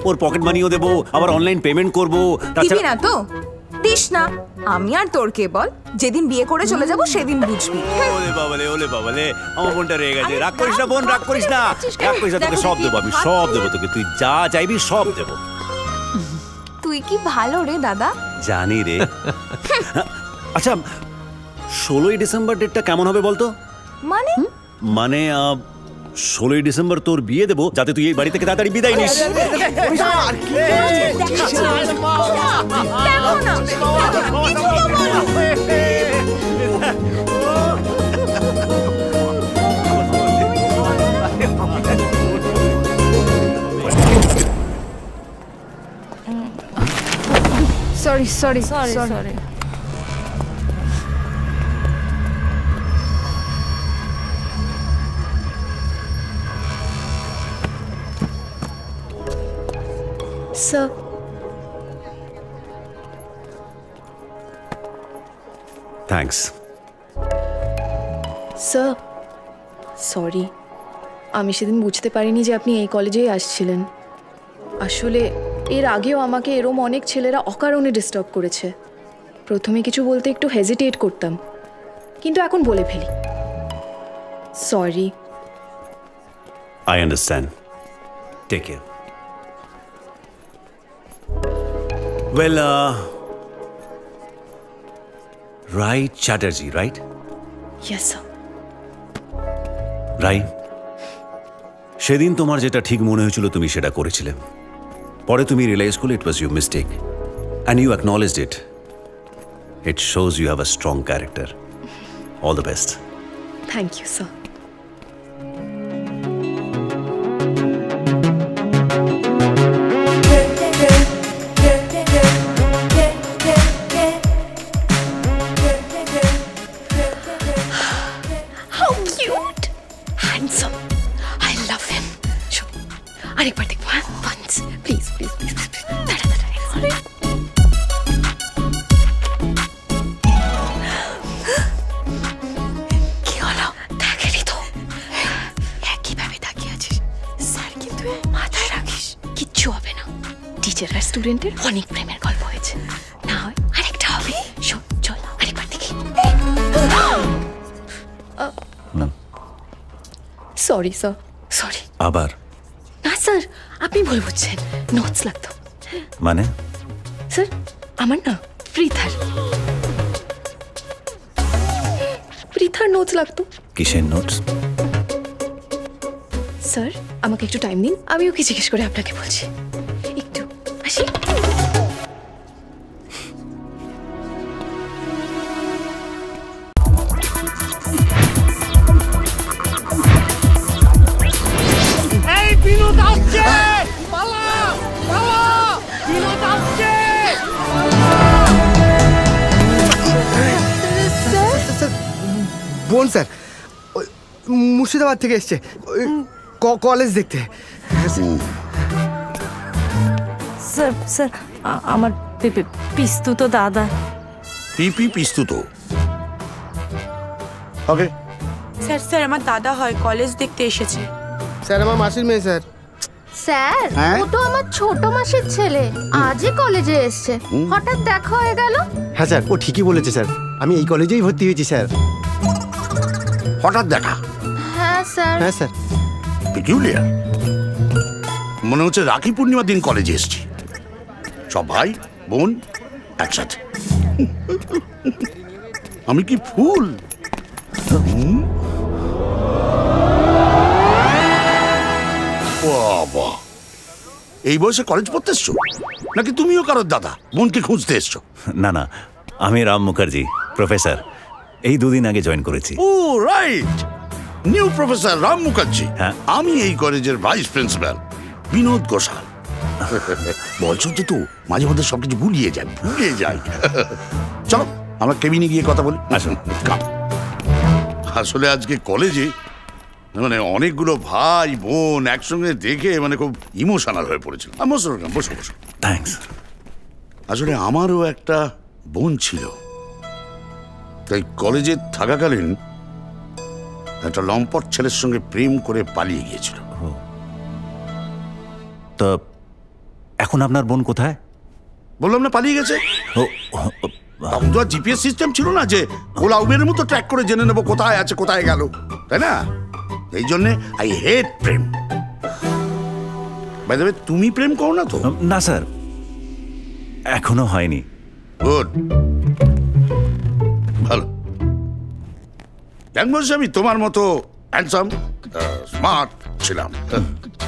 ওর pocket মানিও দেবো, আবার online payment করবো। দিবি না তো? দিস না। আমি আর তোর কে বল, যেদিন বিয়ে করে চলে যাব সেদিন বুঝবি। ওলে বাবালে, ওলে বাবালে, আমার বোনটা রেগে গেছে। রাগ করিস না বোন, রাগ করিস না, রাগ করিস না। তোকে সব দেবো, আমি সব দেবো তোকে, তুই যা চাইবি সব দেবো। তুই কি ভালো রে দাদা। জানি রে। আচ্ছা 16ই ডিসেম্বর ডেটটা কেমন হবে বলতো? মানে? মানে 16ই ডিসেম্বর তোর বিয়ে দেবো, যাতে তুই এই বাড়ি থেকে তাড়াতাড়ি বিদায় নিস। Sorry sorry sorry sorry. Sir. Thanks. Sir, sorry. আমি সেদিন বুঝতে পারিনি যে আপনি এই কলেজেই আসছিলেন। আসলে এর আগেও আমাকে এরম অনেক ছেলেরা অকারণে ডিস্টার্ব করেছে। প্রথমে কিছু বলতে একটু হেজিটেট করতাম, কিন্তু এখন বলে ফেলি। Sorry. I understand. Take care. Well, Rai Chatterjee, right? Yes, sir. Rai, সেদিন তোমার যেটা ঠিক মনে হয়েছিল তুমি সেটা করেছিলে। পরে তুমি রিয়েলাইজ করলে it was your mistake and you acknowledged it. It shows you have a strong character. All the best. Thank you, sir. স্টুডেন্টের অনেক প্রেমের গল্প হয়েছে, না হয় আরেকটা হবে। চল আরেকবার দেখি। Sorry sir, sorry. আবার? না স্যার, আপনি ভুল বুঝছেন। নোটস লাগতো। মানে? স্যার আমার না পৃথার নোটস লাগতো। কিসের নোটস? স্যার আমাকে একটু টাইম দিন, আমি ওকে জিজ্ঞেস করে আপনাকে বলছি। একটু আসি। বোন স্যার মুর্শিদাবাদ থেকে এসছে কলেজ দেখতে। স্যার স্যার আমার পিস্তুত দাদা। পিস্তুত? ওকে স্যার স্যার আমার দাদা হয়, কলেজ দেখতে এসেছে। স্যার আমার মাসির মেয়ে স্যার। স্যার ও তো আমার ছোট মাসির ছেলে, আজই কলেজে এসছে, হঠাৎ দেখা হয়ে গেল। হ্যাঁ স্যার ও ঠিকই বলেছে স্যার, আমি এই কলেজেই ভর্তি হয়েছি স্যার। হঠাৎ দেখা? হ্যাঁ স্যার। হ্যাঁ স্যার। পিকুলিয়ার, মনে হচ্ছে রাখি পূর্ণিমার দিন কলেজে এসেছি, সব ভাই বোন একসাথে। আমি কি ফুল? বাবা, এই বয়সে কলেজ পড়তে এসছো নাকি তুমিও কারোর দাদা বোনকে খুঁজতে এসছো? না না, আমি রাম মুখার্জি, প্রফেসর। এই দুদিন আগে জয়েন করেছি। Oh right, new professor Ram Mukherjee. আমি এই কলেজের ভাইস প্রিন্সিপাল বিনোদ ঘোষাল। বলছো তো মাঝে মধ্যে সবকিছু ভুলিয়ে যায়। চলো আমরা কেবিনে গিয়ে কথা বলি। আসুন। আসলে আজকে কলেজে মানে অনেকগুলো ভাই বোন একসঙ্গে দেখে মানে খুব ইমোশনাল হয়ে পড়েছিল। বসো। থ্যাঙ্কস। আসলে আমারও একটা বোন ছিল, তাই কলেজে থাকাকালীন একটা লম্পট ছেলের সঙ্গে প্রেম করে পালিয়ে গিয়েছিল। তা এখন আপনার বোন কোথায়? বললাম না পালিয়ে গেছে। তখন তো আর জিপিএস সিস্টেম ছিল না যে ওলা উবেরের মতো ট্র্যাক করে জেনে নেবো কোথায় আছে কোথায় গেল, তাই না? এই জন্যে I hate prem. By the way, তুমি প্রেম করো না তো? না স্যার, এখনো হয়নি। গুড, ভালো। জানবো আমি তোমার মতো হ্যান্ডসাম স্মার্ট ছিলাম,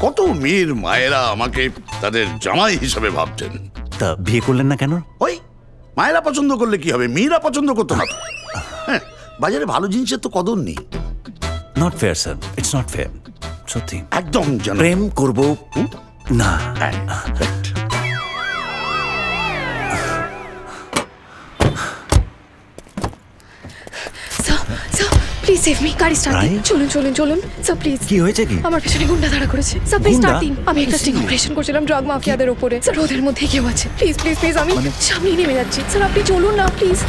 কত মেয়ের মায়েরা আমাকে তাদের জামাই হিসেবে ভাবতেন। তা বিয়ে করলেন না কেন? ওই মায়েরা পছন্দ করলে কি হবে, মেয়েরা পছন্দ করতো না তো। হ্যাঁ, বাজারে ভালো জিনিসের তো কদর নেই। Not fair sir, it's not fair. সত্যি একদম যেন প্রেম করব না। প্লিজ সেভ মি, গাড়ি স্টার্ট দিন। চলুন চলুন চলুন স্যার, প্লিজ। কি হয়েছে কি? আমার পেছনে গুন্ডা দাঁড়া করেছে স্যার, প্লিজ স্টার্ট দিন। আমি একটা স্টিং অপারেশন করছিলাম ড্রাগ মাফিয়াদের উপরে স্যার, ওদের মধ্যে কেউ আছে। প্লিজ প্লিজ প্লিজ, আমি সামনেই নেমে যাচ্ছি স্যার, আপনি চলুন না প্লিজ।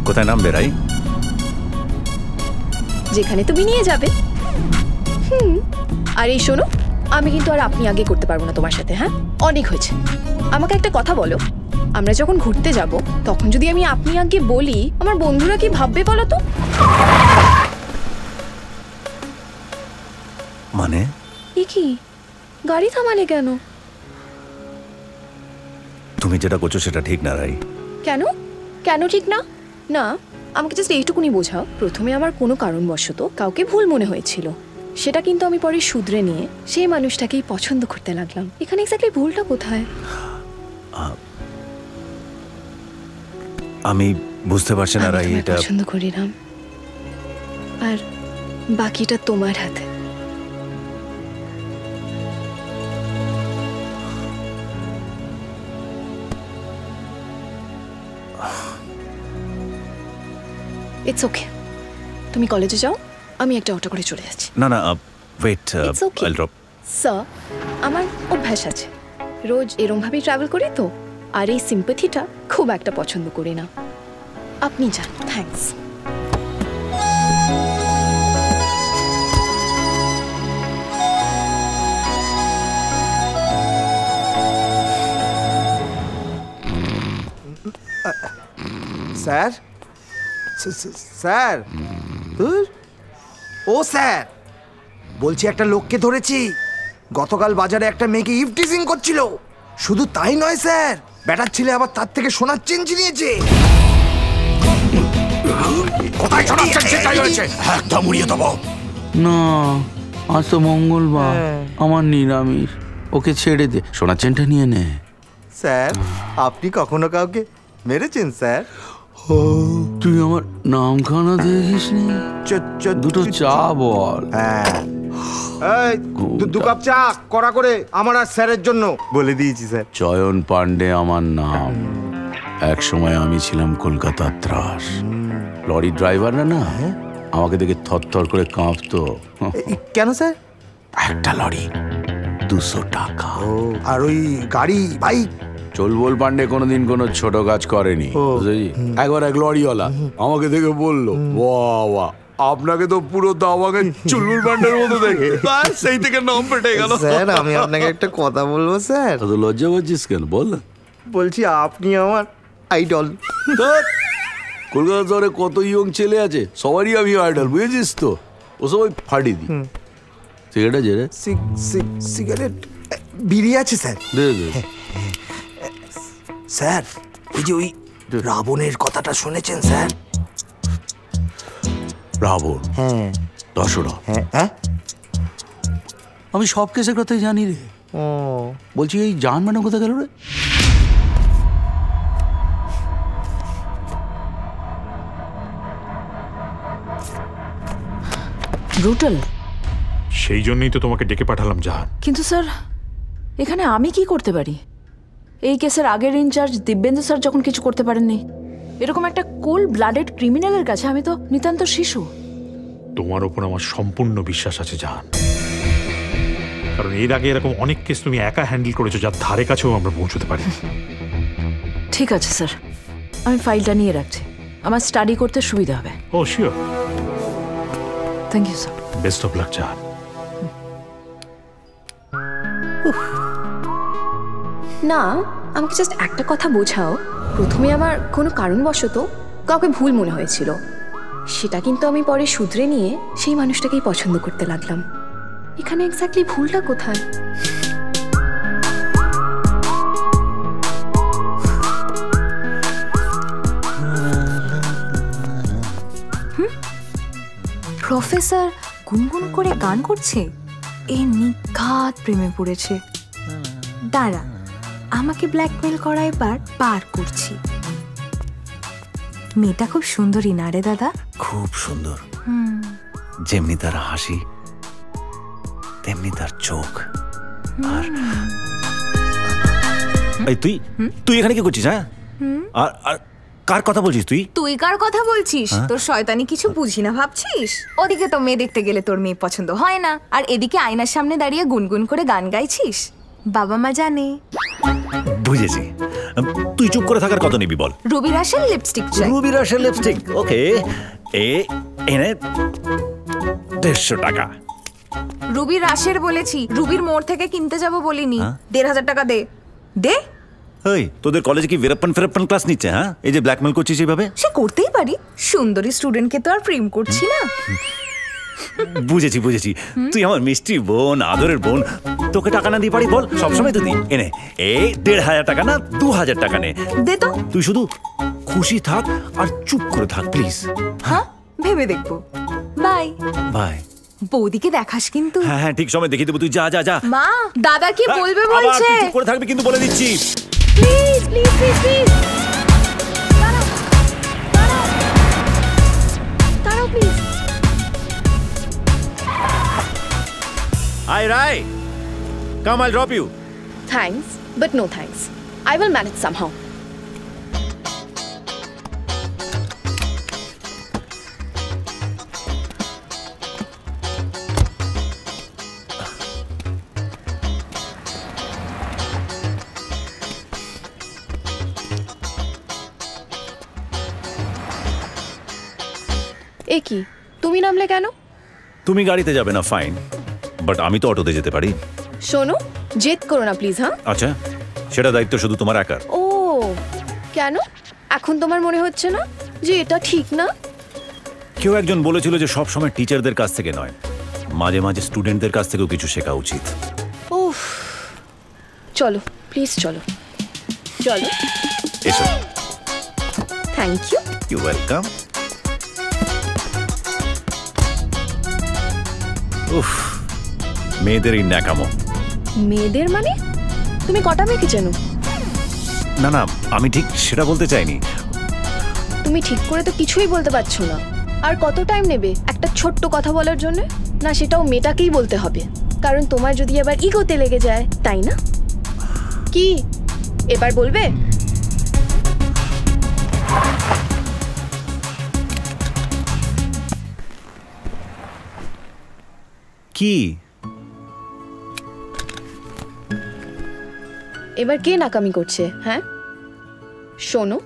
কোথায় নামবে রাই? যেখানে তুমি নিয়ে যাবে। আর এই শোনো, আমি কিন্তু আর আপনি আগে করতে পারবো না তোমার সাথে। হ্যাঁ, অনেক হয়েছে। আমাকে একটা কথা বলো, আমরা যখন ঘুরতে যাব তখন যদি আমি আপনি আগে বলি, আমার বন্ধুরা কি ভাববে বলো তো? মানে এ কি, গাড়ি থামালে কেন? তুমি যেটা করছো সেটা ঠিক না রাই। কেন কেন ঠিক না? না, আমাকে জাস্ট এইটুকুনি বোঝাও। প্রথমে আমার কোনো কারণবশত কাউকে ভুল মনে হয়েছিল, সেটা কিন্তু আমি পরে শুধরে নিয়ে সেই মানুষটাকেই পছন্দ করতে লাগলাম। এখানে এক্স্যাক্টলি ভুলটা কোথায়? আমি বুঝতে পারছি না রাই, এটা পছন্দ করিলাম আর বাকিটা তোমার হাতে। ইটস ওকে, তুমি কলেজে যাও, আমি একটা অটো করে চলে যাচ্ছি। না না, ওয়েট, It's okay. আইল ড্রপ। স্যার, আমার অভ্যাস আছে, রোজ এরমভাবেই ট্রাভেল করি তো, আর এই সিম্পাথিটা খুব একটা পছন্দ করি না। আপনি যান, থ্যাঙ্কস। স্যার স্যার ও স্যার, বলছি একটা লোককে ধরেছি, গতকাল বাজারে একটা মেয়েকে ইভটিজিং করছিল। শুধু তাই নয় স্যার, ব্যাটার ছেলে আবার তার থেকে সোনার চেন চিনিয়েছে। কোথায় শোনাচ্ছেন সেটাই হয়েছে, একদম উড়িয়ে দেবো। না, আজ তো মঙ্গলবার, আমার নিরামিষ, ওকে ছেড়ে দে, সোনার চেনটা নিয়ে নে। স্যার, আপনি কখনো কাউকে মেরেছেন স্যার? তুই আমার নামখানা দেখিসনি? দুটো চা বল। হ্যাঁ, দু কাপ চা কড়া করে আমার আর স্যারের জন্য বলে দিয়েছি স্যার। চয়ন পান্ডে আমার নাম। এক সময় আমি ছিলাম কলকাতার ত্রাস। লরি ড্রাইভাররা না আমাকে দেখে থরথর করে কাঁপতো। কেন স্যার? একটা লরি 200 টাকা। আর ওই গাড়ি বাইক? চলবল পান্ডে কোনোদিন কোনো ছোট কাজ করেনি। একবার এক লরিওয়ালা আমাকে দেখে বললো, বাহ বাহ, আপনাকে তো পুরো আমাকে চুলবুল পান্ডের মতো দেখে। সেই থেকে নাম পেটে গেল। স্যার, আমি আপনাকে একটা কথা বলবো স্যার। তো লজ্জা পাচ্ছিস কেন, বল না। বলছি আপনি আমার আইডল। কলকাতা শহরে কত ইয়ং ছেলে আছে, সবারই আমি আইডল, বুঝেছিস তো? ও সবাই ফাটি দি। সিগারেট আছে রে? সিগারেট বিড়ি আছে স্যার। দে দে। স্যার, ওই যে ওই রাবণের কথাটা শুনেছেন স্যার? রাবণ? হ্যাঁ। দশরথ? হ্যাঁ, আমি সব কেসের কথাই জানি রে। বলছি এই জান মানে কোথায় গেল রে? ব্রুটাল। সেই জন্যই তো তোমাকে ডেকে পাঠালাম জাহান। কিন্তু স্যার, এখানে আমি কি করতে পারি? এই কেসের আগের ইনচার্জ দিব্যেন্দু স্যার যখন কিছু করতে পারেননি, এরকম একটা কোল্ড ব্লাডেড ক্রিমিনালের কাছে আমি তো নিতান্ত শিশু। তোমার ওপর আমার সম্পূর্ণ বিশ্বাস আছে জাহান, কারণ এর আগে এরকম অনেক কেস তুমি একা হ্যান্ডেল করেছো যার ধারে কাছেও আমরা পৌঁছতে পারি। ঠিক আছে স্যার, আমি ফাইলটা নিয়ে রাখছি, আমার স্টাডি করতে সুবিধা হবে। Oh sure. Thank you sir. Best of luck Jahan. না, আমাকে জাস্ট একটা কথা বোঝাও। প্রথমে আমার কোনো কারণবশত কাউকে ভুল মনে হয়েছিল, সেটা কিন্তু আমি পরে শুধরে নিয়ে সেই মানুষটাকেই পছন্দ করতে লাগলাম। এখানে এক্স্যাক্টলি ভুলটা কোথায়? প্রফেসর গুনগুন করে গান করছে, এ নিঘাত প্রেমে পড়েছে। দাঁড়া, আমাকে ব্ল্যাকমেল করা এবার পার করছি। মেয়েটা খুব সুন্দরী না রে দাদা? খুব সুন্দর, যেমনি তার হাসি তেমনি তার চোখ। আর এই তুই তুই এখানে কি করছিস? হ্যাঁ, আর আর কার কথা বলছিস তুই? তুই কার কথা বলছিস? তোর শয়তানি কিছু বুঝি না ভাবছিস? ওদিকে তো মেয়ে দেখতে গেলে তোর মেয়ে পছন্দ হয় না, আর এদিকে আয়নার সামনে দাঁড়িয়ে গুনগুন করে গান গাইছিস। বাবা মা জানে। বুঝেছি, তুই চুপ করে থাকার কত নিবি বল? রুবি রাশের লিপস্টিক চাই। রুবি রাশের লিপস্টিক, ওকে। এনে 150 টাকা। রুবি রাশের বলেছি, রুবির মোড় থেকে কিনতে যাব বলিনি। 1500 টাকা দে। দে। এই তোদের কলেজে কি ফেরাপ্পান ক্লাস নিচ্ছে? হ্যাঁ, এই যে ব্ল্যাকমেল করছিস এইভাবে? সে করতেই পারি, সুন্দরী স্টুডেন্টকে তো আর প্রেম করছি না। বুঝেছি বুঝেছি, তুই আমার মিষ্টি বোন, আদরের বোন, তোকে টাকা না দিয়ে পারি বল? সবসময় তো দিই। এনে 1500 টাকা না 2000 টাকা নে। দে তো। তুই শুধু খুশি থাক আর চুপ করে থাক প্লিজ। হ্যাঁ, ভেবে দেখবো। Bye bye. বৌদিকে দেখাস কিন্তু। হ্যাঁ হ্যাঁ, ঠিক সময় দেখিয়ে দেবো, তুই যা যা যা। মা, দাদা কি বলবে বলছে? তুই চুপ করে থাকবি কিন্তু, বলে দিচ্ছি। প্লিজ প্লিজ প্লিজ প্লিজ দাঁড়াও please. Hi, Rai. Come, I'll drop you. Thanks, but no thanks. I will manage somehow. এ কি, তুমি নামলে কেন? তুমি গাড়িতে যাবে না, ফাইন, বাট আমি তো অটোতে যেতে পারি। শোনো, জেদ করো না প্লিজ। হ্যাঁ, আচ্ছা, সেটা দায়িত্ব শুধু তোমার একার। ও কেন? এখন তোমার মনে হচ্ছে না যে এটা ঠিক না? কেউ একজন বলেছিল যে সব সময় টিচারদের কাছ থেকে নয়, মাঝে মাঝে স্টুডেন্টদের কাছ থেকেও কিছু শেখা উচিত। উফ, চলো প্লিজ, চলো চলো। এসো। Thank you. You welcome. উফ, মেয়েদের এই ন্যাকামো। মেয়েদের মানে? তুমি কটা মেয়েকে চেনো? না না, আমি ঠিক সেটা বলতে চাইনি। তুমি ঠিক করে তো কিছুই বলতে পারছো না। আর কত টাইম নেবে একটা ছোট্ট কথা বলার জন্য? না, সেটাও মেয়েটাকেই বলতে হবে, কারণ তোমার যদি আবার ইগোতে লেগে যায়, তাই না? কি এবার বলবে? কি এবার কে নাকামি করছে? হ্যাঁ, শোনো,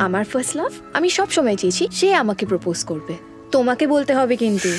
আমার ফার্স্ট লাভ, আমি সব সময় চেয়েছি সে আমাকে প্রপোজ করবে। তোমাকে বলতে হবে কিন্তু।